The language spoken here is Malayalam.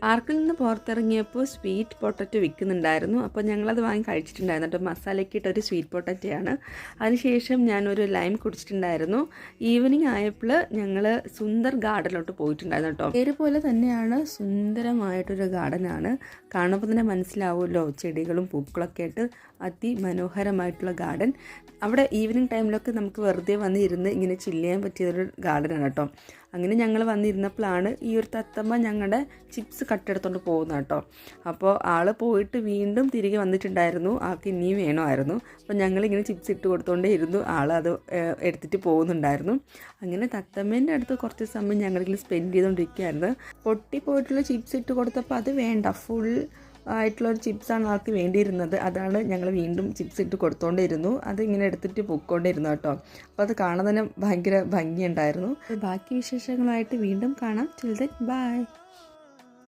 പാർക്കിൽ നിന്ന് പുറത്തിറങ്ങിയപ്പോൾ സ്വീറ്റ് പൊട്ടറ്റോ വിൽക്കുന്നുണ്ടായിരുന്നു. അപ്പോൾ ഞങ്ങളത് വാങ്ങി കഴിച്ചിട്ടുണ്ടായിരുന്നു കേട്ടോ. മസാലയ്ക്ക് ഇട്ടൊരു സ്വീറ്റ് പൊട്ടറ്റയാണ്. അതിനുശേഷം ഞാനൊരു ലൈം കുടിച്ചിട്ടുണ്ടായിരുന്നു. ഈവനിങ് ആയപ്പോൾ ഞങ്ങൾ സുന്ദർ ഗാർഡനിലോട്ട് പോയിട്ടുണ്ടായിരുന്നു കേട്ടോ. പേര് പോലെ തന്നെയാണ്, സുന്ദരമായിട്ടൊരു ഗാർഡനാണ്. കാണുമ്പോൾ തന്നെ മനസ്സിലാവുമല്ലോ, ചെടികളും പൂക്കളൊക്കെ ആയിട്ട് അതിമനോഹരമായിട്ടുള്ള ഗാർഡൻ. അവിടെ ഈവനിങ് ടൈമിലൊക്കെ നമുക്ക് വെറുതെ വന്നിരുന്ന് ഇങ്ങനെ ചില്ല് ചെയ്യാൻ പറ്റിയൊരു ഗാർഡനാണ് കേട്ടോ. അങ്ങനെ ഞങ്ങൾ വന്നിരുന്നപ്പോഴാണ് ഈ ഒരു തത്തമ്മ ഞങ്ങളുടെ ചിപ്സ് കട്ടെടുത്തോണ്ട് പോകുന്നത് കേട്ടോ. അപ്പോൾ ആൾ പോയിട്ട് വീണ്ടും തിരികെ വന്നിട്ടുണ്ടായിരുന്നു. ആൾക്ക് ഇനിയും വേണമായിരുന്നു. അപ്പോൾ ഞങ്ങളിങ്ങനെ ചിപ്സ് ഇട്ട് കൊടുത്തോണ്ടേ ഇരുന്നു. ആൾ അത് എടുത്തിട്ട് പോകുന്നുണ്ടായിരുന്നു. അങ്ങനെ തത്തമ്മേൻ്റെ അടുത്ത് കുറച്ച് സമയം ഞങ്ങളിങ്ങനെ സ്പെൻഡ് ചെയ്തുകൊണ്ടിരിക്കുകയായിരുന്നു. പൊട്ടിപ്പോയിട്ടുള്ള ചിപ്സ് ഇട്ട് കൊടുത്തപ്പോൾ അത് വേണ്ട, ഫുൾ ആയിട്ടുള്ളൊരു ചിപ്സാണ് ആൾക്ക് വേണ്ടിയിരുന്നത്. അതാണ് ഞങ്ങൾ വീണ്ടും ചിപ്സ് ഇട്ട് കൊടുത്തോണ്ടിരുന്നു. അത് ഇങ്ങനെ എടുത്തിട്ട് പൊയ്ക്കൊണ്ടിരുന്നു കേട്ടോ. അപ്പോൾ അത് കാണാൻ തന്നെ ഭയങ്കര ഭംഗിയുണ്ടായിരുന്നു. ബാക്കി വിശേഷങ്ങളായിട്ട് വീണ്ടും കാണാം. Till then bye.